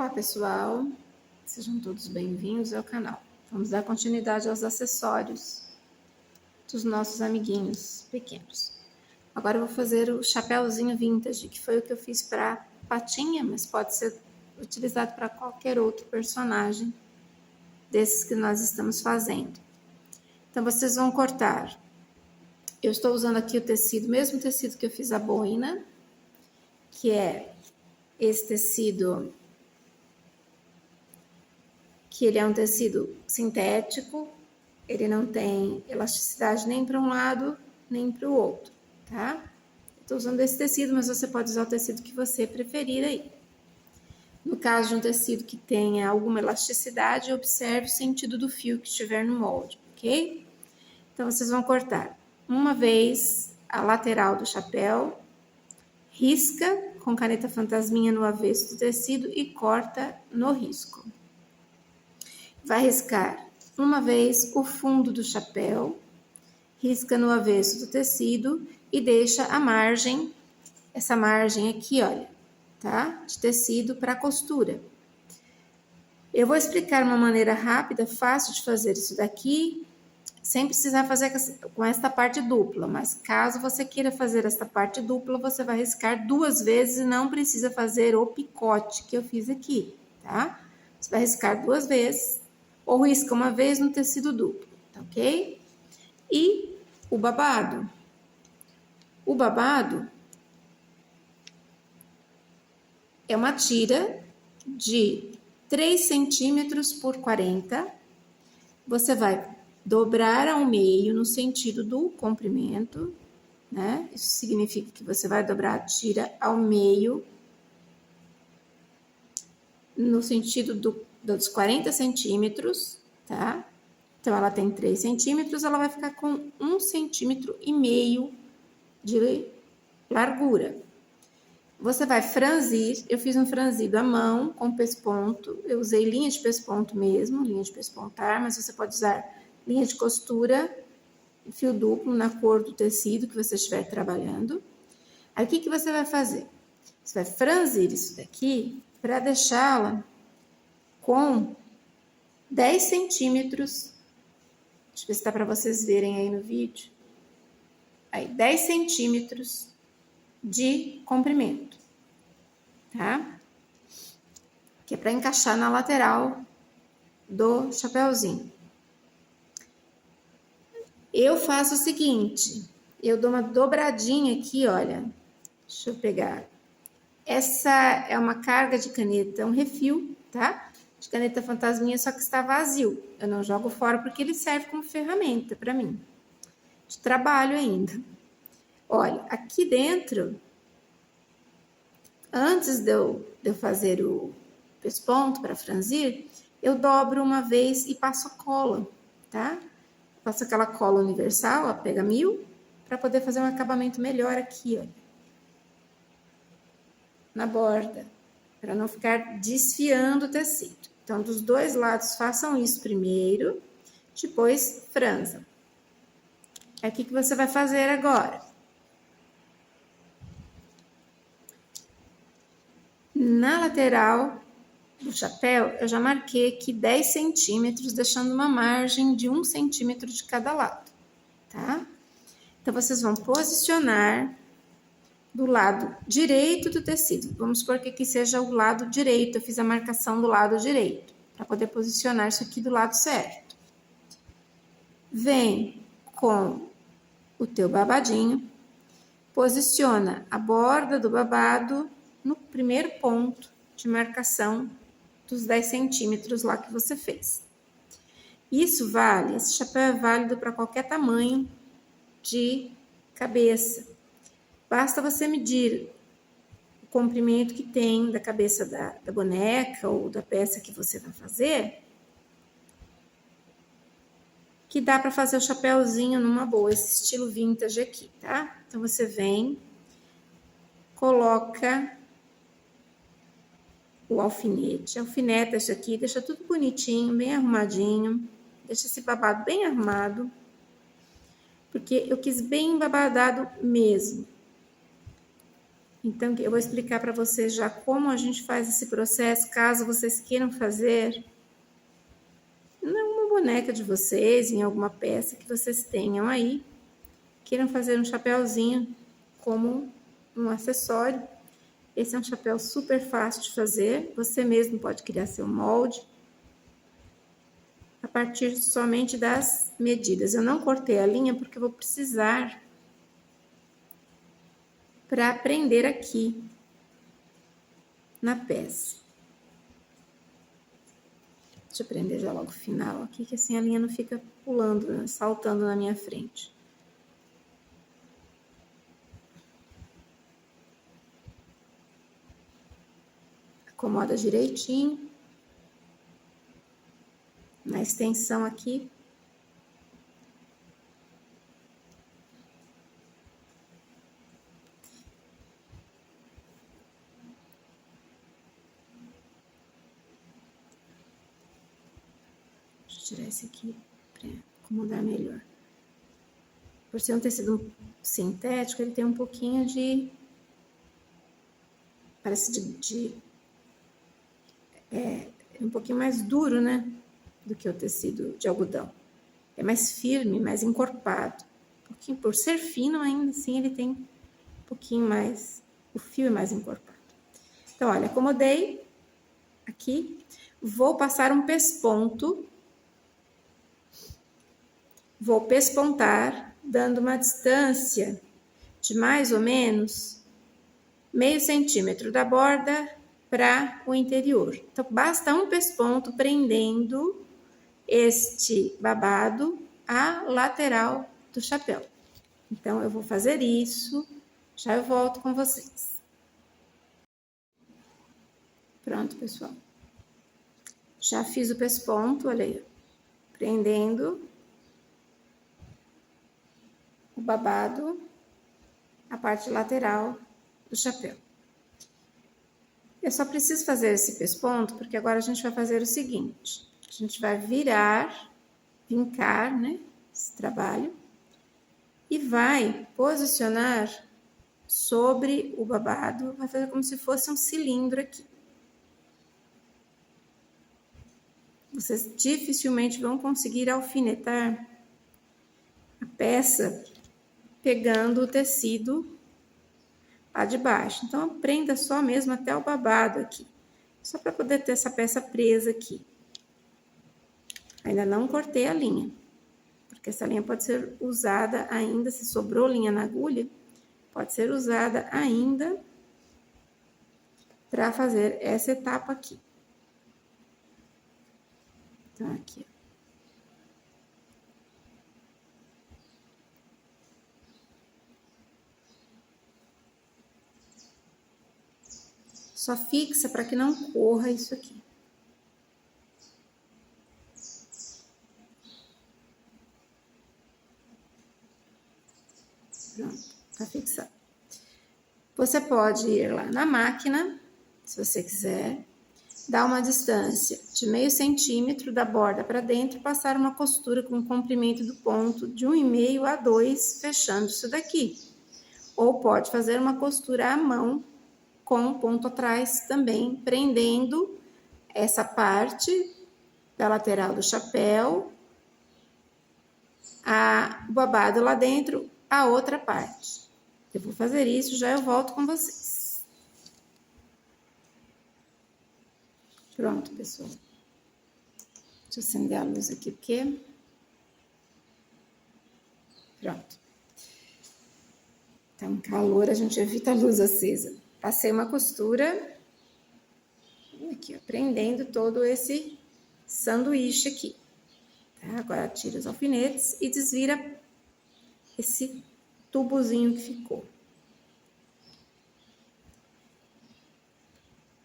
Olá pessoal, sejam todos bem-vindos ao canal. Vamos dar continuidade aos acessórios dos nossos amiguinhos pequenos. Agora eu vou fazer o chapéuzinho vintage, que foi o que eu fiz para Patinha, mas pode ser utilizado para qualquer outro personagem desses que nós estamos fazendo. Então vocês vão cortar. Eu estou usando aqui o tecido, mesmo tecido que eu fiz a boina, que é esse tecido, que ele é um tecido sintético, ele não tem elasticidade nem para um lado, nem para o outro, tá? Estou usando esse tecido, mas você pode usar o tecido que você preferir aí. No caso de um tecido que tenha alguma elasticidade, observe o sentido do fio que estiver no molde, ok? Então, vocês vão cortar uma vez a lateral do chapéu, risca com caneta fantasminha no avesso do tecido e corta no risco. Vai riscar uma vez o fundo do chapéu, risca no avesso do tecido e deixa a margem, essa margem aqui, olha, tá? De tecido para costura. Eu vou explicar uma maneira rápida, fácil de fazer isso daqui, sem precisar fazer com esta parte dupla, mas caso você queira fazer esta parte dupla, você vai riscar 2 vezes e não precisa fazer o picote que eu fiz aqui, tá? Você vai riscar 2 vezes, ou risca uma vez no tecido duplo, tá ok? E o babado. O babado é uma tira de 3 centímetros por 40. Você vai dobrar ao meio no sentido do comprimento, né? Isso significa que você vai dobrar a tira ao meio no sentido dos 40 centímetros, tá? Então, ela tem 3 centímetros, ela vai ficar com 1,5 centímetro de largura. Você vai franzir, eu fiz um franzido à mão com pesponto, eu usei linha de pesponto mesmo, linha de pespontar, mas você pode usar linha de costura, fio duplo na cor do tecido que você estiver trabalhando. Aí, o que você vai fazer? Você vai franzir isso daqui para deixá-la com 10 centímetros, deixa eu ver se dá para vocês verem aí no vídeo, aí 10 centímetros de comprimento, tá? Que é para encaixar na lateral do chapéuzinho. Eu faço o seguinte, eu dou uma dobradinha aqui, olha, deixa eu pegar. Essa é uma carga de caneta, um refil, tá? De caneta fantasminha, só que está vazio. Eu não jogo fora porque ele serve como ferramenta para mim, de trabalho ainda. Olha, aqui dentro, antes de eu fazer o pesponto para franzir, eu dobro uma vez e passo a cola, tá? Passo aquela cola universal, a pega 1000, para poder fazer um acabamento melhor aqui, olha. Na borda, para não ficar desfiando o tecido. Então, dos dois lados, façam isso primeiro, depois franzam. É o que você vai fazer agora. Na lateral do chapéu, eu já marquei aqui 10 centímetros, deixando uma margem de 1 centímetro de cada lado, tá? Então, vocês vão posicionar do lado direito do tecido. Vamos supor que aqui seja o lado direito, eu fiz a marcação do lado direito, para poder posicionar isso aqui do lado certo. Vem com o teu babadinho, posiciona a borda do babado no primeiro ponto de marcação dos 10 centímetros lá que você fez. Isso vale, esse chapéu é válido para qualquer tamanho de cabeça. Basta você medir o comprimento que tem da cabeça da boneca ou da peça que você vai fazer, que dá para fazer o chapéuzinho numa boa, esse estilo vintage aqui, tá? Então, você vem, coloca o alfinete, alfineta isso aqui, deixa tudo bonitinho, bem arrumadinho, deixa esse babado bem arrumado, porque eu quis bem babadado mesmo. Então, eu vou explicar para vocês já como a gente faz esse processo, caso vocês queiram fazer numa boneca de vocês, em alguma peça que vocês tenham aí, queiram fazer um chapéuzinho como um acessório. Esse é um chapéu super fácil de fazer, você mesmo pode criar seu molde a partir somente das medidas. Eu não cortei a linha porque eu vou precisar para prender aqui na peça. Deixa eu prender já logo o final aqui, que assim a linha não fica pulando, né, saltando na minha frente. Acomoda direitinho. Na extensão aqui. Deixa eu tirar esse aqui para acomodar melhor. Por ser um tecido sintético, ele tem um pouquinho de... Parece é um pouquinho mais duro, né? Do que o tecido de algodão. É mais firme, mais encorpado. Um pouquinho, por ser fino, ainda assim, ele tem um pouquinho mais... O fio é mais encorpado. Então, olha, acomodei aqui. Vou passar um pesponto. Vou pespontar, dando uma distância de mais ou menos meio centímetro da borda para o interior. Então, basta um pesponto prendendo este babado à lateral do chapéu. Então, eu vou fazer isso, já eu volto com vocês. Pronto, pessoal. Já fiz o pesponto, olha aí, prendendo o babado à parte lateral do chapéu. Eu só preciso fazer esse pesponto porque agora a gente vai fazer o seguinte: a gente vai vincar, né, esse trabalho e vai posicionar sobre o babado, vai fazer como se fosse um cilindro aqui. Vocês dificilmente vão conseguir alfinetar a peça pegando o tecido lá de baixo. Então, prenda só mesmo até o babado aqui, só para poder ter essa peça presa aqui. Ainda não cortei a linha, porque essa linha pode ser usada ainda, se sobrou linha na agulha, pode ser usada ainda para fazer essa etapa aqui. Então, aqui, ó. Só fixa para que não corra isso aqui. Pronto, tá fixado. Você pode ir lá na máquina, se você quiser, dar uma distância de meio centímetro da borda para dentro, passar uma costura com o comprimento do ponto de 1,5 a 2, fechando isso daqui. Ou pode fazer uma costura à mão, com um ponto atrás também, prendendo essa parte da lateral do chapéu, o babado lá dentro, a outra parte. Eu vou fazer isso, já eu volto com vocês. Pronto, pessoal. Deixa eu acender a luz aqui, porque... Pronto. Tá um calor, a gente evita a luz acesa. Passei uma costura, aqui, ó, prendendo todo esse sanduíche aqui. Tá? Agora, tira os alfinetes e desvira esse tubozinho que ficou.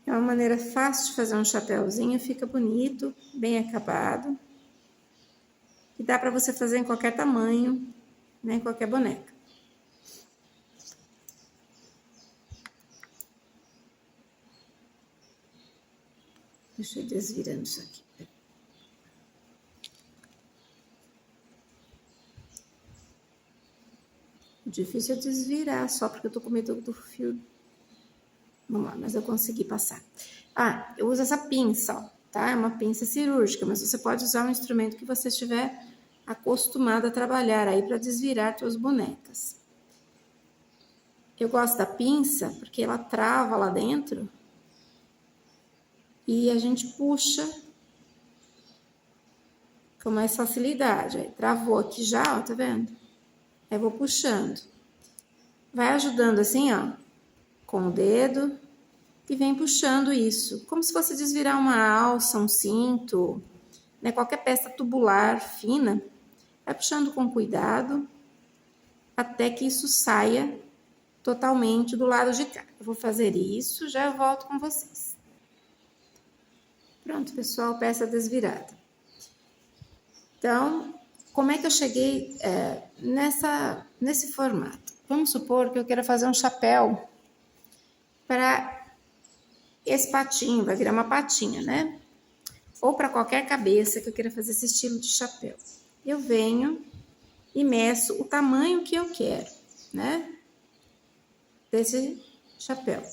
É uma maneira fácil de fazer um chapéuzinho, fica bonito, bem acabado. E dá para você fazer em qualquer tamanho, né, em qualquer boneca. Deixa eu ir desvirando isso aqui. O difícil é desvirar, só porque eu tô com medo do fio Vamos lá, mas eu consegui passar. Ah, eu uso essa pinça, ó, tá? É uma pinça cirúrgica, mas você pode usar um instrumento que você estiver acostumado a trabalhar aí para desvirar suas bonecas. Eu gosto da pinça porque ela trava lá dentro e a gente puxa com mais facilidade. Aí, travou aqui já, ó, tá vendo? Aí vou puxando. Vai ajudando assim, ó, com o dedo e vem puxando isso, como se fosse desvirar uma alça, um cinto, né? Qualquer peça tubular fina. Vai puxando com cuidado até que isso saia totalmente do lado de cá. Eu vou fazer isso, já volto com vocês. Pronto, pessoal, peça desvirada. Então, como é que eu cheguei nesse formato? Vamos supor que eu queira fazer um chapéu para esse patinho, vai virar uma patinha, né? Ou para qualquer cabeça que eu queira fazer esse estilo de chapéu. Eu venho e meço o tamanho que eu quero, né? Desse chapéu.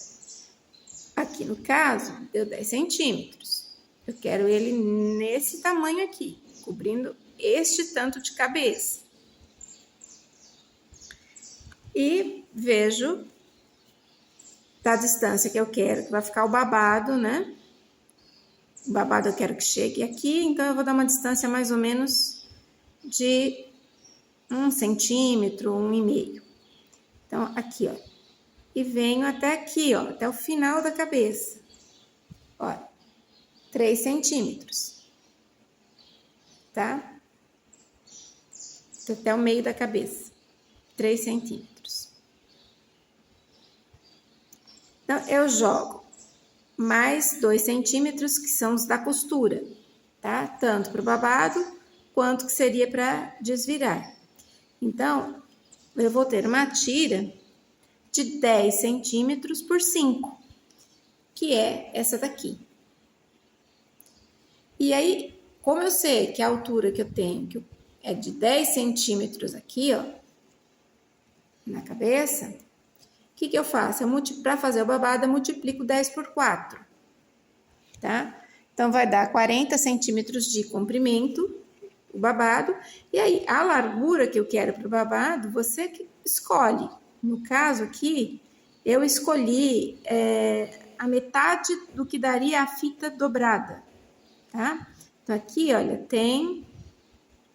Aqui no caso, deu 10 centímetros. Eu quero ele nesse tamanho aqui, cobrindo este tanto de cabeça. E vejo da distância que eu quero, que vai ficar o babado, né? O babado eu quero que chegue aqui, então eu vou dar uma distância mais ou menos de 1 centímetro, 1,5. Então, aqui, ó. E venho até aqui, ó, até o final da cabeça. Ó, 3 centímetros. Tá? Até o meio da cabeça. 3 centímetros. Então, eu jogo mais 2 centímetros, que são os da costura, tá? Tanto para o babado, quanto que seria para desvirar. Então, eu vou ter uma tira de 10 centímetros por 5, que é essa daqui. E aí, como eu sei que a altura que eu tenho que é de 10 centímetros aqui, ó, na cabeça, o que eu faço? Para fazer o babado, eu multiplico 10 por 4, tá? Então, vai dar 40 centímetros de comprimento, o babado, e aí, a largura que eu quero para o babado, você que escolhe. No caso aqui, eu escolhi a metade do que daria a fita dobrada, tá? Então, aqui, olha, tem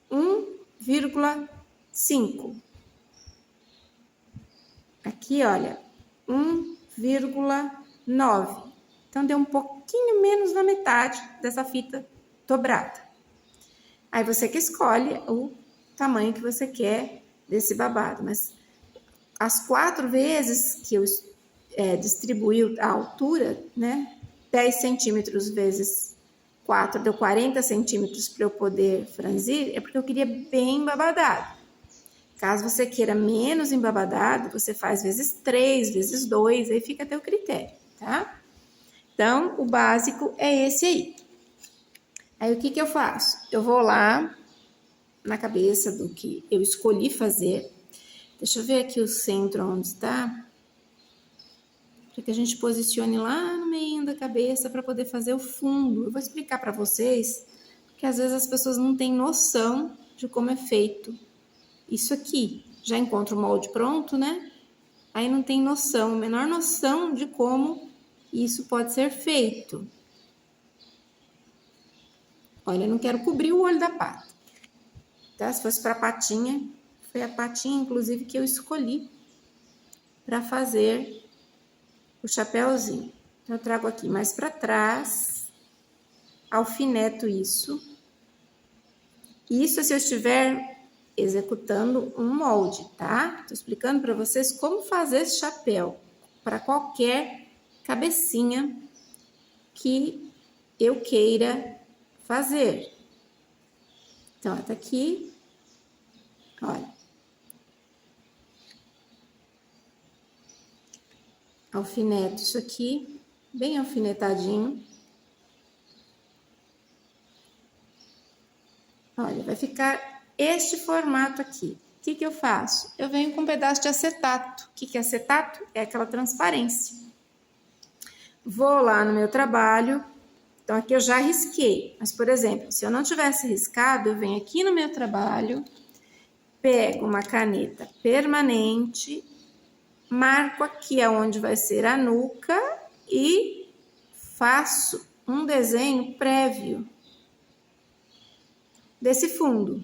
1,5. Aqui, olha, 1,9. Então, deu um pouquinho menos da metade dessa fita dobrada. Aí, você que escolhe o tamanho que você quer desse babado. Mas, as 4 vezes que eu distribuí a altura, né? 10 centímetros vezes 4 deu 40 centímetros para eu poder franzir, é porque eu queria bem babadado. Caso você queira menos embabadado, você faz vezes 3, vezes 2, aí fica a teu critério, tá? Então, o básico é esse aí. Aí, o que eu faço? Eu vou lá na cabeça do que eu escolhi fazer. Deixa eu ver aqui o centro onde está. Para que a gente posicione lá no meio da cabeça para poder fazer o fundo. Eu vou explicar para vocês, porque às vezes as pessoas não têm noção de como é feito isso aqui. Já encontra o molde pronto, né? Aí não tem noção, a menor noção de como isso pode ser feito. Olha, eu não quero cobrir o olho da pata, tá? Se fosse para patinha, foi a patinha, inclusive, que eu escolhi para fazer o chapéuzinho. Então, eu trago aqui mais para trás, alfineto isso. Isso se eu estiver executando um molde, tá? Tô explicando para vocês como fazer esse chapéu para qualquer cabecinha que eu queira fazer. Então, tá aqui, olha. Alfineto isso aqui, bem alfinetadinho. Olha, vai ficar este formato aqui. O que eu faço? Eu venho com um pedaço de acetato. O que é acetato? É aquela transparência. vou lá no meu trabalho. Então, aqui eu já risquei. Mas, por exemplo, se eu não tivesse riscado, eu venho aqui no meu trabalho, pego uma caneta permanente, marco aqui aonde vai ser a nuca e faço um desenho prévio desse fundo.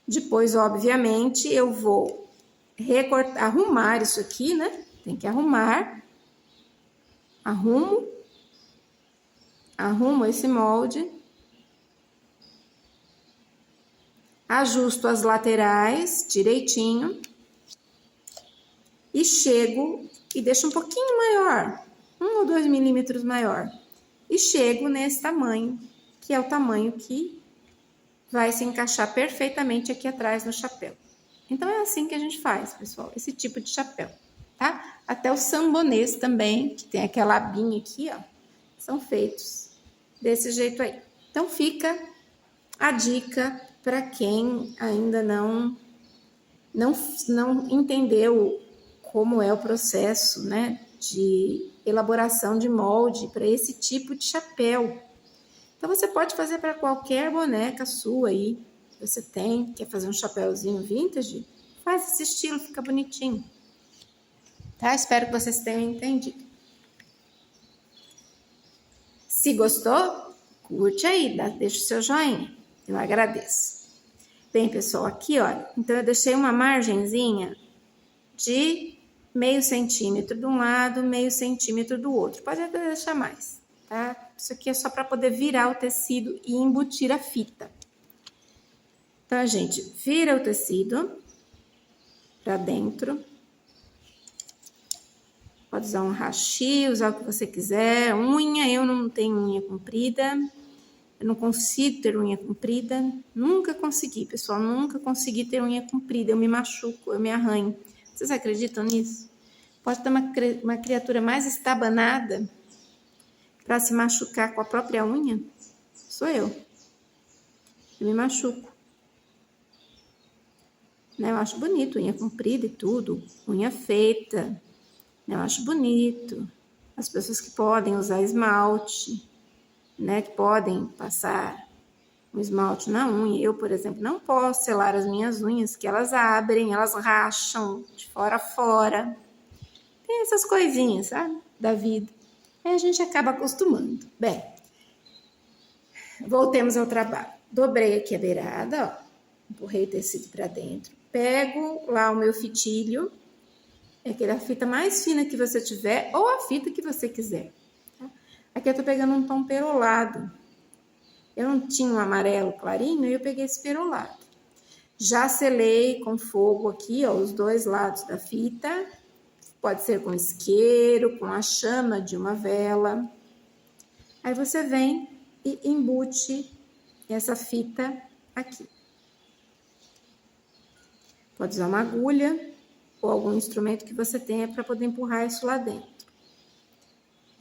Depois, obviamente, eu vou recortar, arrumar isso aqui, né? Tem que arrumar. Arrumo esse molde. Ajusto as laterais direitinho. E chego e deixo um pouquinho maior, 1 ou 2 milímetros maior. E chego nesse tamanho, que é o tamanho que vai se encaixar perfeitamente aqui atrás no chapéu. Então, é assim que a gente faz, pessoal, esse tipo de chapéu, tá? Até os sambonês também, que tem aquela abinha aqui, ó, são feitos desse jeito aí. Então, fica a dica para quem ainda não entendeu como é o processo, né, de elaboração de molde para esse tipo de chapéu. Então, você pode fazer para qualquer boneca sua aí. Você quer fazer um chapéuzinho vintage? Faz esse estilo, fica bonitinho. Tá? Espero que vocês tenham entendido. Se gostou, curte aí, deixa o seu joinha. Eu agradeço. Bem, pessoal, aqui, olha, então eu deixei uma margenzinha de meio centímetro de um lado, meio centímetro do outro. Pode até deixar mais, tá? Isso aqui é só para poder virar o tecido e embutir a fita. Então, a gente vira o tecido para dentro. Pode usar um hashi, usar o que você quiser. Unha, eu não tenho unha comprida. Eu não consigo ter unha comprida. Nunca consegui, pessoal. Nunca consegui ter unha comprida. Eu me machuco, eu me arranho. Vocês acreditam nisso? Pode ter uma criatura mais estabanada para se machucar com a própria unha? Sou eu. Eu me machuco. Né? Eu acho bonito, unha comprida e tudo. Unha feita. Né? Eu acho bonito. As pessoas que podem usar esmalte, né? Que podem passar um esmalte na unha. Eu, por exemplo, não posso selar as minhas unhas, que elas abrem, elas racham de fora a fora. Tem essas coisinhas, sabe? Da vida. Aí a gente acaba acostumando. Bem, voltemos ao trabalho. Dobrei aqui a beirada, ó. Empurrei o tecido para dentro. Pego lá o meu fitilho. É aquela fita mais fina que você tiver, ou a fita que você quiser. Tá? Aqui eu tô pegando um tom perolado. Eu não tinha um amarelo clarinho, e eu peguei esse perolado. Já selei com fogo aqui, ó, os dois lados da fita. Pode ser com isqueiro, com a chama de uma vela. Aí você vem e embute essa fita aqui. Pode usar uma agulha ou algum instrumento que você tenha para poder empurrar isso lá dentro.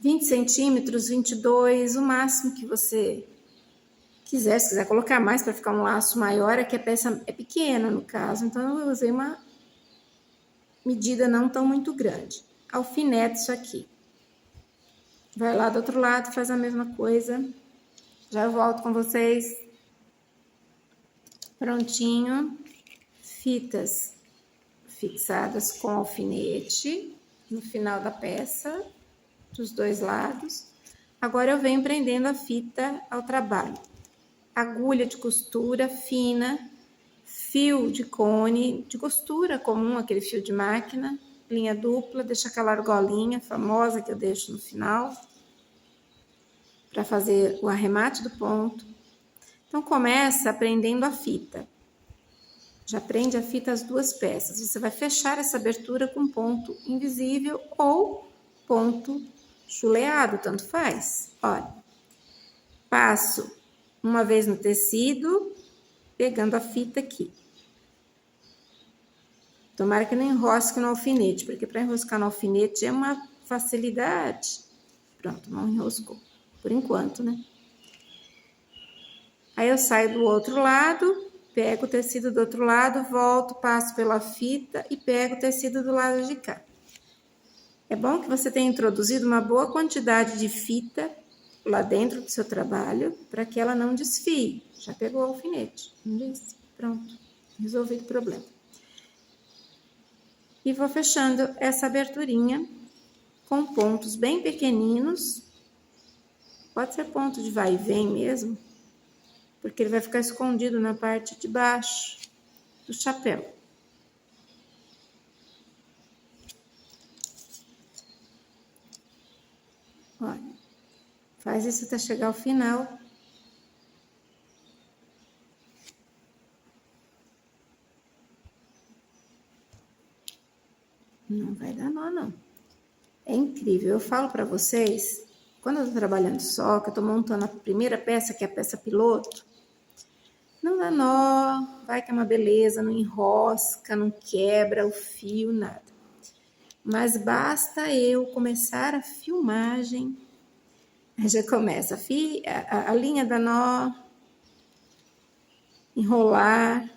20 centímetros, 22, o máximo que você quiser. Se quiser colocar mais para ficar um laço maior, é que a peça é pequena no caso. Então, eu usei uma medida não tão muito grande. Alfinete isso aqui. Vai lá do outro lado, faz a mesma coisa. Já volto com vocês. Prontinho. Fitas fixadas com alfinete no final da peça, dos dois lados. Agora eu venho prendendo a fita ao trabalho. Agulha de costura fina, fio de cone, de costura comum, aquele fio de máquina, linha dupla, deixa aquela argolinha famosa que eu deixo no final, para fazer o arremate do ponto. Então, começa prendendo a fita. Já prende a fita as duas peças. Você vai fechar essa abertura com ponto invisível ou ponto chuleado, tanto faz. Olha, passo uma vez no tecido, pegando a fita aqui. Tomara que não enrosque no alfinete, porque para enroscar no alfinete é uma facilidade. Pronto, não enroscou, por enquanto, né? Aí eu saio do outro lado, pego o tecido do outro lado, volto, passo pela fita e pego o tecido do lado de cá. É bom que você tenha introduzido uma boa quantidade de fita lá dentro do seu trabalho para que ela não desfie. Já pegou o alfinete, não disse? Pronto, resolvido o problema. E vou fechando essa aberturinha com pontos bem pequeninos. Pode ser ponto de vai e vem mesmo, porque ele vai ficar escondido na parte de baixo do chapéu. Olha, faz isso até chegar ao final. Não vai dar nó, não. É incrível. Eu falo para vocês, quando eu tô trabalhando só, que eu tô montando a primeira peça, que é a peça piloto, não dá nó, vai que é uma beleza, não enrosca, não quebra o fio, nada. Mas basta eu começar a filmagem, já começa a linha da nó, enrolar,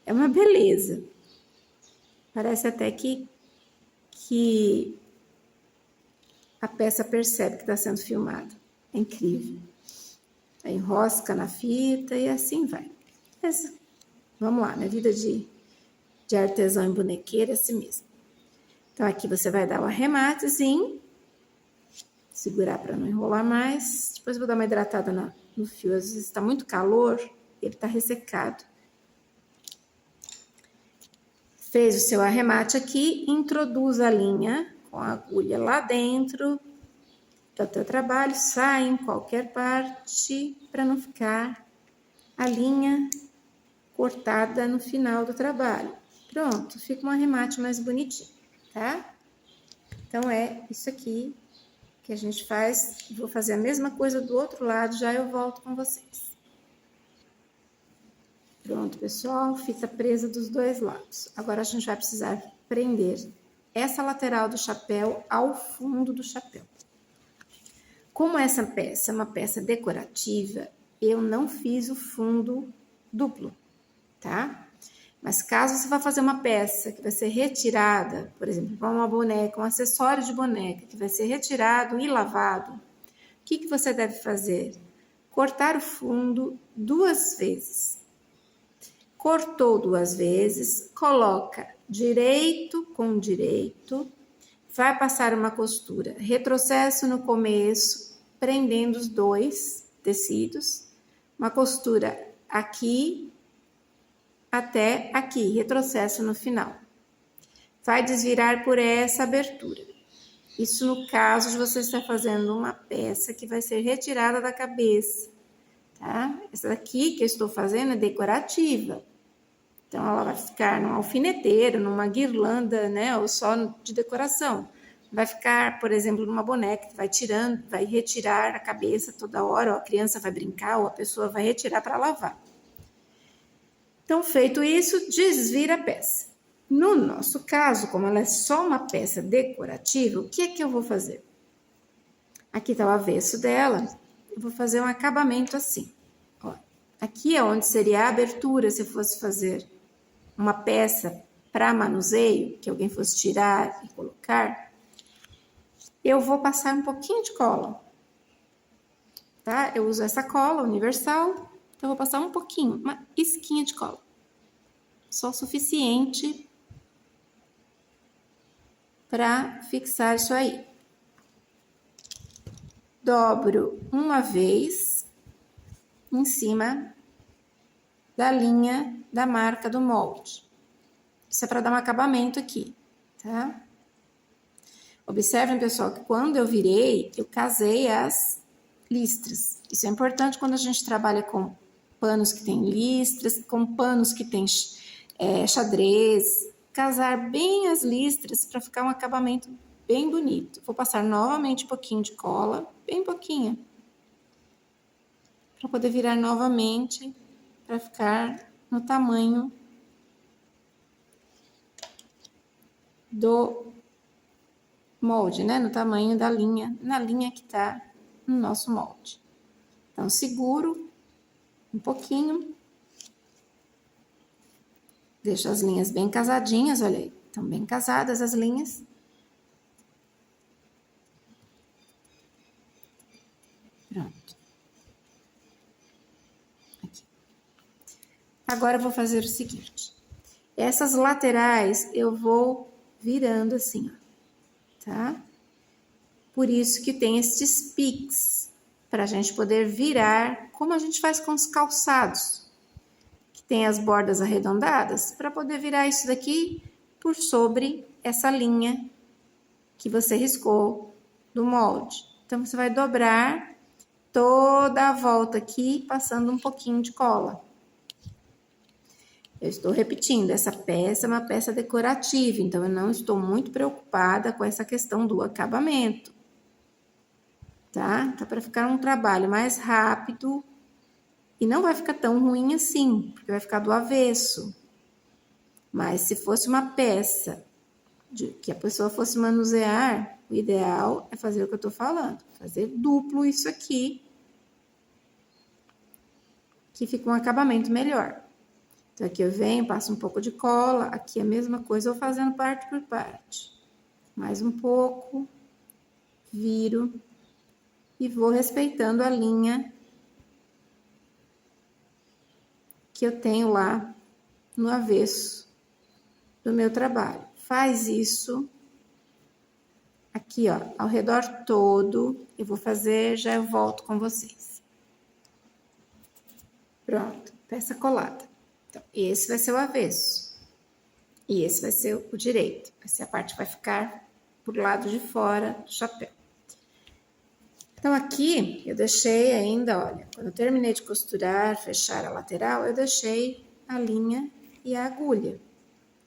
é uma beleza. Parece até que a peça percebe que está sendo filmada. É incrível. Aí enrosca na fita e assim vai. Mas, vamos lá, na vida de artesão e bonequeira é assim mesmo. Então, aqui você vai dar o arrematezinho, segurar para não enrolar mais. Depois eu vou dar uma hidratada no fio. Às vezes está muito calor, ele está ressecado. Fez o seu arremate aqui, introduz a linha com a agulha lá dentro do teu trabalho, sai em qualquer parte para não ficar a linha cortada no final do trabalho. Pronto, fica um arremate mais bonitinho, tá? Então, é isso aqui que a gente faz. Vou fazer a mesma coisa do outro lado, já eu volto com vocês. Pronto, pessoal, fita presa dos dois lados. Agora, a gente vai precisar prender essa lateral do chapéu ao fundo do chapéu. Como essa peça é uma peça decorativa, eu não fiz o fundo duplo, tá? Mas caso você vá fazer uma peça que vai ser retirada, por exemplo, para uma boneca, um acessório de boneca que vai ser retirado e lavado, o que você deve fazer? Cortar o fundo 2 vezes. Cortou 2 vezes, coloca direito com direito, vai passar uma costura, retrocesso no começo, prendendo os 2 tecidos, uma costura aqui até aqui, retrocesso no final. Vai desvirar por essa abertura. Isso no caso de você estar fazendo uma peça que vai ser retirada da cabeça, tá? Essa daqui que eu estou fazendo é decorativa. Então, ela vai ficar num alfineteiro, numa guirlanda, né? Ou só de decoração. Vai ficar, por exemplo, numa boneca que vai retirar a cabeça toda hora, ou a criança vai brincar, ou a pessoa vai retirar para lavar. Então, feito isso, desvira a peça. No nosso caso, como ela é só uma peça decorativa, o que é que eu vou fazer? Aqui está o avesso dela, eu vou fazer um acabamento assim. Ó, aqui é onde seria a abertura, se eu fosse fazer uma peça para manuseio, que alguém fosse tirar e colocar, eu vou passar um pouquinho de cola, tá? Eu uso essa cola universal, então eu vou passar um pouquinho, uma isquinha de cola. Só o suficiente para fixar isso aí. Dobro uma vez em cima da linha da marca do molde. Isso é para dar um acabamento aqui, tá? Observem, pessoal, que quando eu virei, eu casei as listras. Isso é importante quando a gente trabalha com panos que tem listras, com panos que tem xadrez. Casar bem as listras para ficar um acabamento bem bonito. Vou passar novamente um pouquinho de cola, bem pouquinho, para poder virar novamente, para ficar no tamanho do molde, né? No tamanho da linha, na linha que tá no nosso molde. Então, seguro um pouquinho. Deixo as linhas bem casadinhas, olha aí. Estão bem casadas as linhas. Pronto. Aqui. Agora eu vou fazer o seguinte. Essas laterais eu vou virando assim, ó, tá? Por isso que tem estes piques, para a gente poder virar, como a gente faz com os calçados, que tem as bordas arredondadas, para poder virar isso daqui por sobre essa linha que você riscou do molde. Então, você vai dobrar toda a volta aqui, passando um pouquinho de cola. Eu estou repetindo, essa peça é uma peça decorativa, então eu não estou muito preocupada com essa questão do acabamento, tá? Então, para ficar um trabalho mais rápido e não vai ficar tão ruim assim, porque vai ficar do avesso. Mas se fosse uma peça que a pessoa fosse manusear, o ideal é fazer o que eu estou falando, fazer duplo isso aqui, que fica um acabamento melhor. Então, aqui eu venho, passo um pouco de cola, aqui a mesma coisa, eu vou fazendo parte por parte. Mais um pouco, viro e vou respeitando a linha que eu tenho lá no avesso do meu trabalho. Faz isso aqui, ó, ao redor todo. Eu vou fazer, já eu volto com vocês. Pronto, peça colada. Então, esse vai ser o avesso. E esse vai ser o direito. Essa parte vai ficar por lado de fora do chapéu. Então, aqui eu deixei ainda, olha, quando eu terminei de costurar, fechar a lateral, eu deixei a linha e a agulha.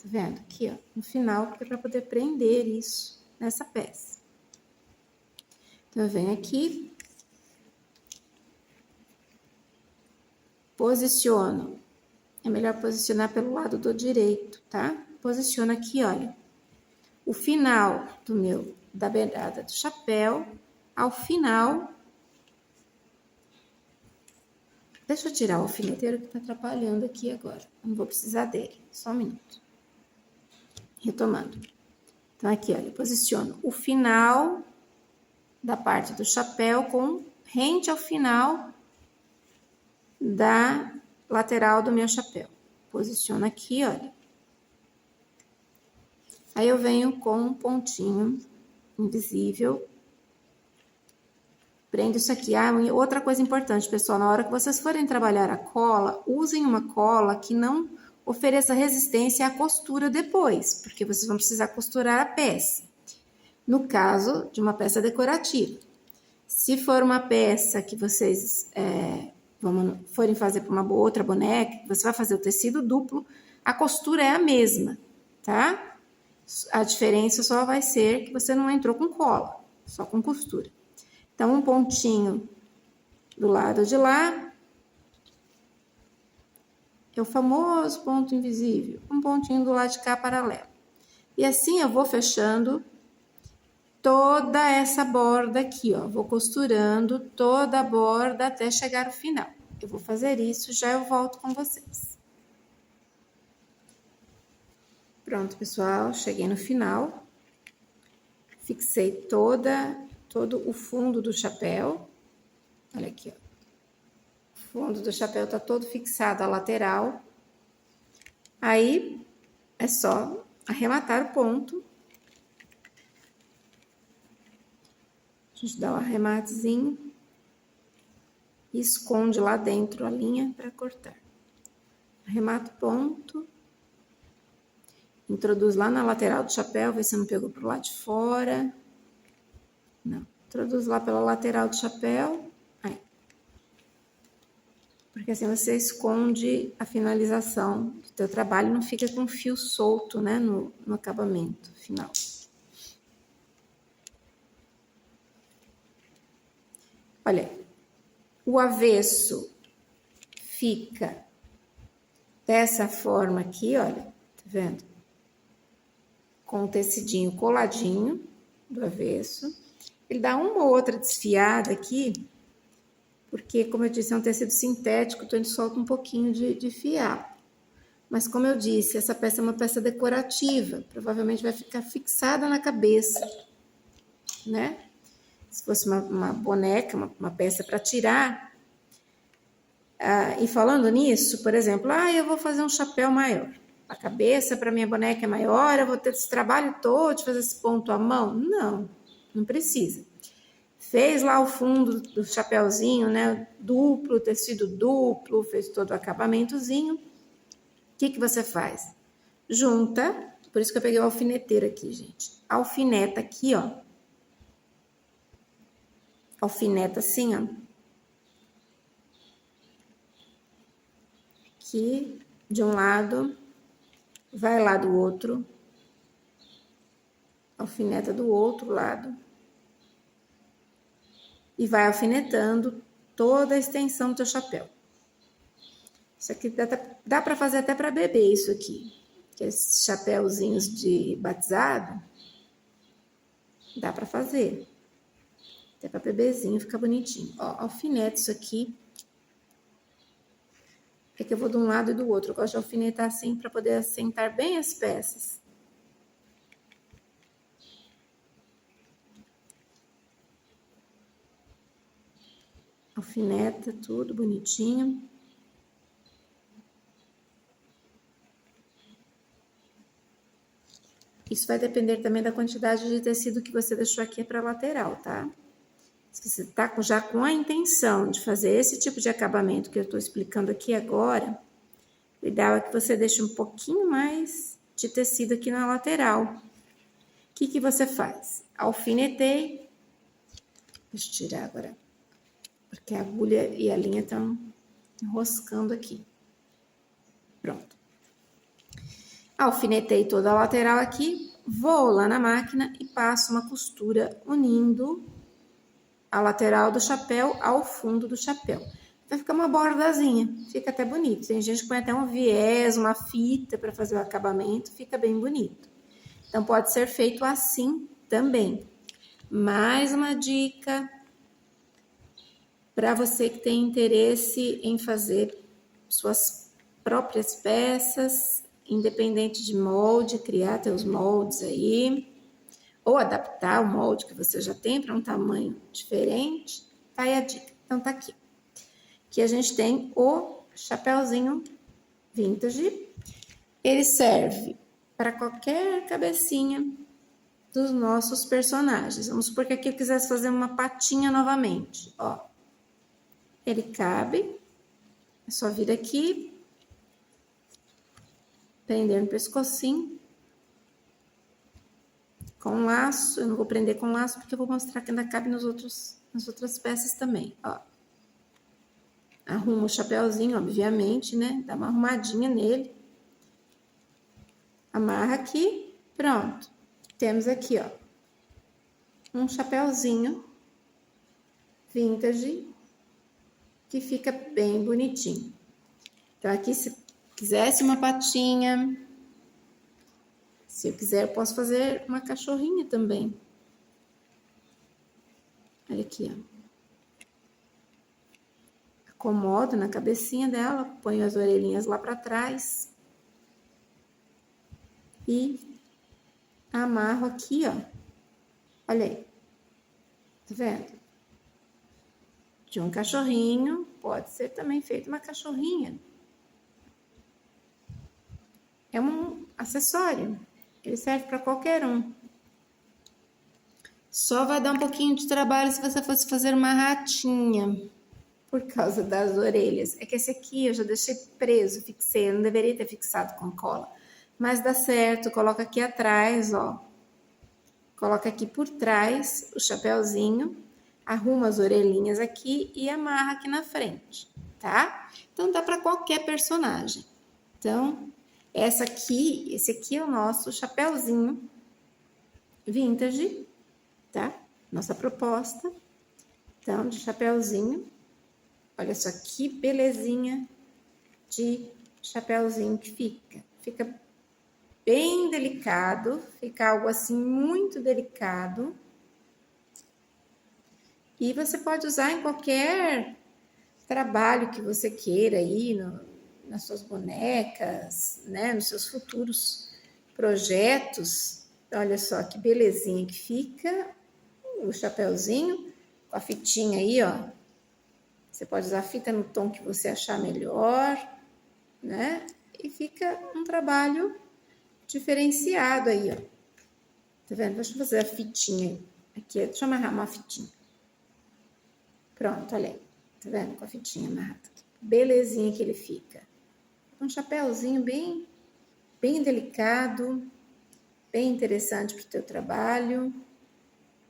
Tá vendo? Aqui, ó, no final, porque é para poder prender isso nessa peça. Então, eu venho aqui, posiciono. É melhor posicionar pelo lado do direito, tá? Posiciono aqui, olha, o final da beirada do chapéu ao final. Deixa eu tirar o alfineteiro que tá atrapalhando aqui agora. Não vou precisar dele, só um minuto. Retomando. Então, aqui, olha, eu posiciono o final da parte do chapéu rente ao final da lateral do meu chapéu. Posiciono aqui, olha. Aí eu venho com um pontinho invisível. Prendo isso aqui. Ah, outra coisa importante, pessoal, na hora que vocês forem trabalhar a cola, usem uma cola que não ofereça resistência à costura depois, porque vocês vão precisar costurar a peça. No caso de uma peça decorativa. Se for uma peça que vocês forem fazer para uma outra boneca, você vai fazer o tecido duplo, a costura é a mesma, tá? A diferença só vai ser que você não entrou com cola, só com costura. Então, um pontinho do lado de lá, é o famoso ponto invisível, um pontinho do lado de cá paralelo. E assim eu vou fechando toda essa borda aqui, ó. Vou costurando toda a borda até chegar ao final. Eu vou fazer isso, já eu volto com vocês. Pronto, pessoal, cheguei no final. Fixei todo o fundo do chapéu. Olha aqui, ó. O fundo do chapéu tá todo fixado à lateral. Aí, é só arrematar o ponto. A gente dá um arrematezinho e esconde lá dentro a linha para cortar. Arremata o ponto. Introduz lá na lateral do chapéu, vê se não pegou pro lado de fora. Não. Introduz lá pela lateral do chapéu. Aí. Porque assim você esconde a finalização do teu trabalho, não fica com fio solto, né, no acabamento final. Olha, o avesso fica dessa forma aqui, olha, tá vendo? Com o tecidinho coladinho do avesso. Ele dá uma ou outra desfiada aqui, porque, como eu disse, é um tecido sintético, então ele solta um pouquinho de fiapo. Mas, como eu disse, essa peça é uma peça decorativa, provavelmente vai ficar fixada na cabeça, né? se fosse uma boneca, uma peça para tirar. E falando nisso, por exemplo, eu vou fazer um chapéu maior. A cabeça para minha boneca é maior, eu vou ter esse trabalho todo de fazer esse ponto à mão? Não, não precisa. Fez lá o fundo do chapéuzinho, né? Duplo, tecido duplo, fez todo o acabamentozinho. O que você faz? Junta, por isso que eu peguei o alfineteiro aqui, gente. Alfineta aqui, ó. Alfineta assim, ó. Aqui, de um lado, vai lá do outro. Alfineta do outro lado. E vai alfinetando toda a extensão do teu chapéu. Isso aqui dá para fazer até para bebê, isso aqui. Que esses chapéuzinhos de batizado, dá para fazer. Até para bebezinho fica bonitinho. Ó, alfinete isso aqui. É que eu vou de um lado e do outro. Eu gosto de alfinetar assim para poder assentar bem as peças. Alfineta tudo bonitinho. Isso vai depender também da quantidade de tecido que você deixou aqui para a lateral, tá? Se você tá já com a intenção de fazer esse tipo de acabamento que eu estou explicando aqui agora, o ideal é que você deixe um pouquinho mais de tecido aqui na lateral. O que você faz? Alfinetei. Deixa eu tirar agora, porque a agulha e a linha estão enroscando aqui. Pronto. Alfinetei toda a lateral aqui, vou lá na máquina e passo uma costura unindo a lateral do chapéu ao fundo do chapéu. Vai ficar uma bordazinha, fica até bonito. Tem gente que põe até um viés, uma fita para fazer o acabamento, fica bem bonito. Então, pode ser feito assim também. Mais uma dica para você que tem interesse em fazer suas próprias peças, independente de molde, criar teus moldes aí, ou adaptar o molde que você já tem para um tamanho diferente, tá aí a dica. Então, tá aqui. Aqui a gente tem o chapéuzinho vintage. Ele serve para qualquer cabecinha dos nossos personagens. Vamos supor que aqui eu quisesse fazer uma patinha novamente, ó. Ele cabe, é só vir aqui, prender no pescocinho, com laço. Eu não vou prender com laço porque eu vou mostrar que ainda cabe nas outras peças também, ó. Arruma o chapéuzinho, obviamente, né? Dá uma arrumadinha nele. Amarra aqui, pronto. Temos aqui, ó, um chapéuzinho vintage que fica bem bonitinho. Então, aqui, se quisesse uma patinha, se eu quiser, eu posso fazer uma cachorrinha também. Olha aqui, ó. Acomodo na cabecinha dela, ponho as orelhinhas lá para trás e amarro aqui, ó. Olha aí. Tá vendo? De um cachorrinho, pode ser também feito uma cachorrinha. É um acessório. Ele serve para qualquer um. Só vai dar um pouquinho de trabalho se você fosse fazer uma ratinha, por causa das orelhas. É que esse aqui eu já deixei preso, fixei. Eu não deveria ter fixado com cola. Mas dá certo, coloca aqui atrás, ó. Coloca aqui por trás o chapéuzinho, arruma as orelhinhas aqui e amarra aqui na frente, tá? Então, dá para qualquer personagem. Então, esse aqui é o nosso chapéuzinho vintage, tá? Nossa proposta. Então, de chapéuzinho. Olha só que belezinha de chapéuzinho que fica. Fica bem delicado, fica algo assim muito delicado. E você pode usar em qualquer trabalho que você queira aí, nas suas bonecas, né, nos seus futuros projetos. Olha só que belezinha que fica o chapéuzinho. com a fitinha aí, ó. Você pode usar a fita no tom que você achar melhor, né? E fica um trabalho diferenciado aí, ó. Tá vendo? Deixa eu fazer a fitinha aqui. Deixa eu amarrar uma fitinha. Pronto, olha aí. Tá vendo? Com a fitinha amarrada. Belezinha que ele fica. Um chapéuzinho bem delicado, bem interessante pro teu trabalho.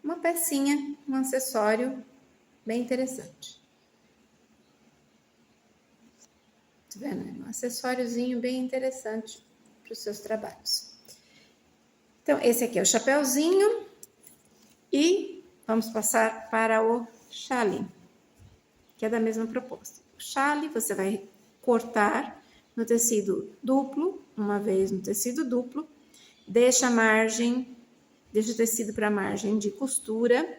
Uma pecinha, um acessório bem interessante. Tá vendo? Um acessóriozinho bem interessante para os seus trabalhos. Então, esse aqui é o chapéuzinho e vamos passar para o chale, que é da mesma proposta. O chale você vai cortar no tecido duplo, uma vez no tecido duplo, deixa o tecido para a margem de costura.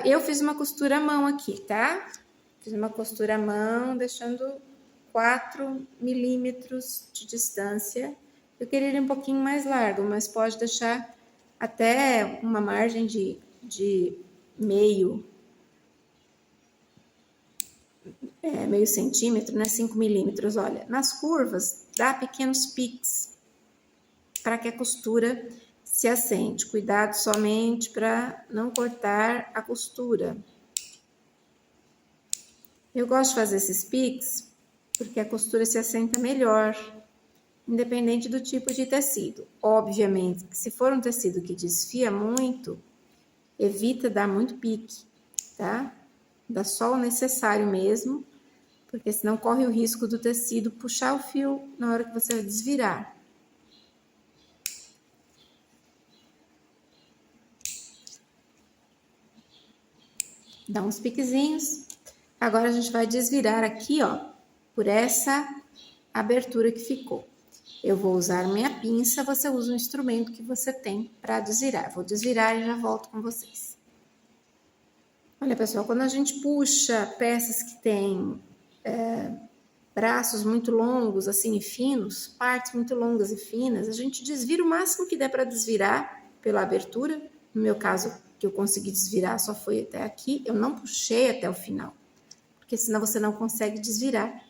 Eu fiz uma costura à mão aqui, tá? Fiz uma costura à mão, deixando 4 milímetros de distância. Eu queria ele um pouquinho mais largo, mas pode deixar até uma margem de meio centímetro, né? 5 milímetros. Olha, nas curvas, dá pequenos piques para que a costura se assente. Cuidado somente para não cortar a costura. Eu gosto de fazer esses piques porque a costura se assenta melhor, independente do tipo de tecido. Obviamente, se for um tecido que desfia muito, evita dar muito pique, tá? Dá só o necessário mesmo, porque senão corre o risco do tecido puxar o fio na hora que você vai desvirar. Dá uns piquezinhos. Agora a gente vai desvirar aqui, ó, por essa abertura que ficou. Eu vou usar minha pinça, você usa o instrumento que você tem para desvirar. Vou desvirar e já volto com vocês. Olha, pessoal, quando a gente puxa peças que têm braços muito longos, assim, e finos, partes muito longas e finas, a gente desvira o máximo que der para desvirar pela abertura. No meu caso, que eu consegui desvirar só foi até aqui, eu não puxei até o final, porque senão você não consegue desvirar.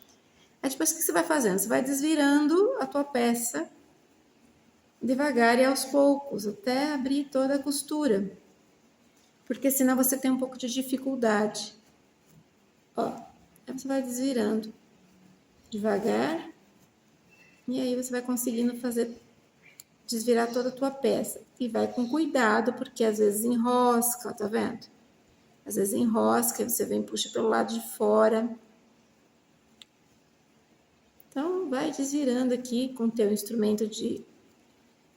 Aí depois o que você vai fazendo? Você vai desvirando a tua peça devagar e aos poucos, até abrir toda a costura, porque senão você tem um pouco de dificuldade. Ó, aí você vai desvirando devagar, e aí você vai conseguindo desvirar toda a tua peça. E vai com cuidado, porque às vezes enrosca, tá vendo? Às vezes enrosca, e você vem e puxa pelo lado de fora. Então, vai desvirando aqui com o teu instrumento de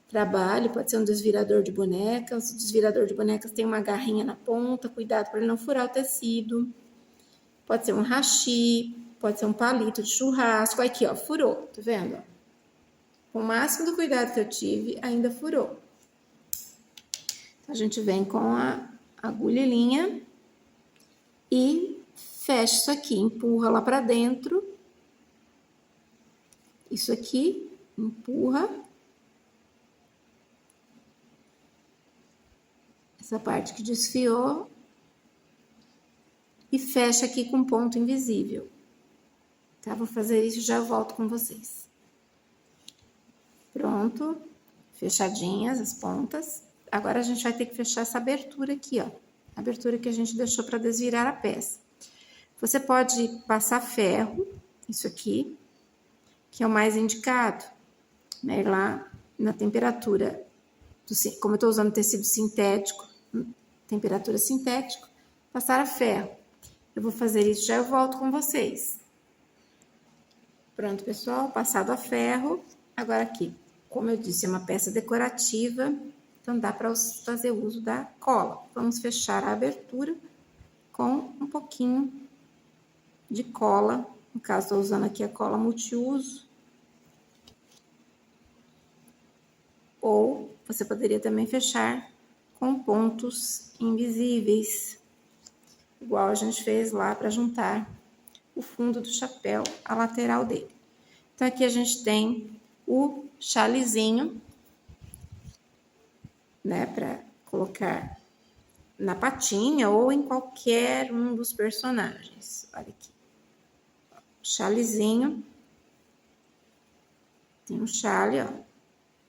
trabalho, pode ser um desvirador de bonecas. O desvirador de bonecas tem uma garrinha na ponta, cuidado para ele não furar o tecido. Pode ser um hashi, pode ser um palito de churrasco. Aqui, ó, furou, tá vendo? Com o máximo do cuidado que eu tive, ainda furou. Então, a gente vem com a agulha e linha e fecha isso aqui, empurra lá para dentro. Isso aqui, empurra. Essa parte que desfiou. E fecha aqui com ponto invisível. Tá? Vou fazer isso e já volto com vocês. Pronto. Fechadinhas as pontas. Agora a gente vai ter que fechar essa abertura aqui, ó. A abertura que a gente deixou para desvirar a peça. Você pode passar ferro, isso aqui, que é o mais indicado, né? Lá na temperatura, como eu tô usando tecido sintético, temperatura sintética, passar a ferro. Eu vou fazer isso, já eu volto com vocês. Pronto, pessoal, passado a ferro. Agora aqui, como eu disse, é uma peça decorativa, então dá para fazer uso da cola. Vamos fechar a abertura com um pouquinho de cola. No caso, estou usando aqui a cola multiuso. Ou você poderia também fechar com pontos invisíveis, igual a gente fez lá para juntar o fundo do chapéu, a lateral dele. Então, aqui a gente tem o chalezinho, né, para colocar na patinha ou em qualquer um dos personagens. Olha aqui. Chalezinho. Tem um chale, ó.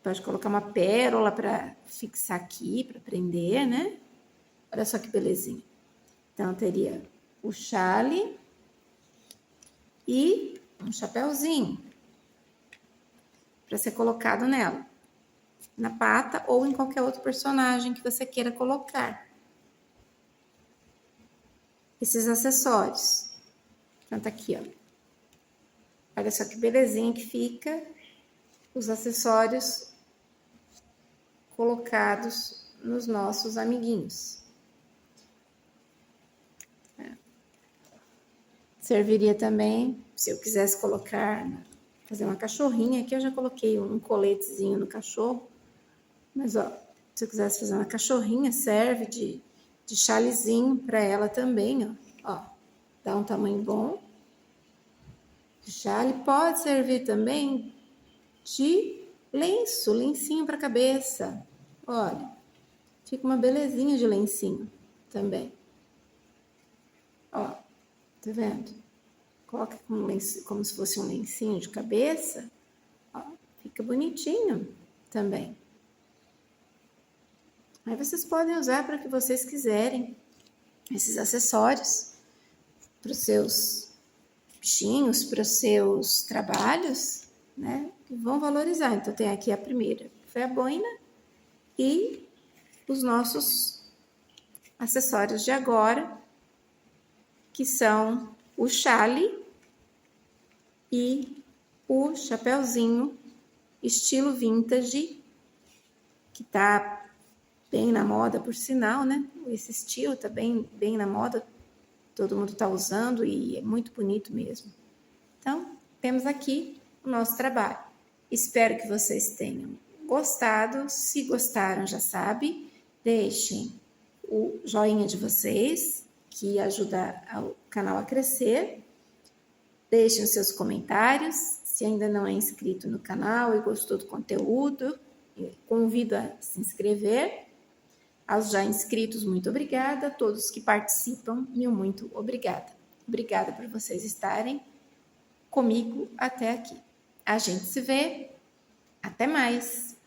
Pode colocar uma pérola para fixar aqui, para prender, né? Olha só que belezinha. Então, teria o chale e um chapéuzinho para ser colocado nela, na pata ou em qualquer outro personagem que você queira colocar. Esses acessórios. Então, tá aqui, ó. Olha só que belezinha que fica os acessórios colocados nos nossos amiguinhos. Serviria também, se eu quisesse colocar, fazer uma cachorrinha, aqui eu já coloquei um coletezinho no cachorro, mas ó, se eu quisesse fazer uma cachorrinha, serve de chalezinho para ela também, ó, dá um tamanho bom. De chale pode servir também de lencinho para cabeça, olha, fica uma belezinha de lencinho também, ó. Tá vendo? Coloca como se fosse um lencinho de cabeça. Ó, fica bonitinho também. Aí vocês podem usar para o que vocês quiserem. Esses acessórios para os seus bichinhos, para os seus trabalhos, né? Que vão valorizar. Então tem aqui a primeira, que foi a boina. E os nossos acessórios de agora, que são o chale e o chapéuzinho estilo vintage, que tá bem na moda, por sinal, né? Esse estilo tá bem na moda, todo mundo tá usando e é muito bonito mesmo. Então, temos aqui o nosso trabalho. Espero que vocês tenham gostado. Se gostaram, já sabe, deixem o joinha de vocês, que ajuda o canal a crescer. Deixem os seus comentários. Se ainda não é inscrito no canal e gostou do conteúdo, convido a se inscrever. Aos já inscritos, muito obrigada. A todos que participam, muito obrigada. Obrigada por vocês estarem comigo até aqui. A gente se vê. Até mais!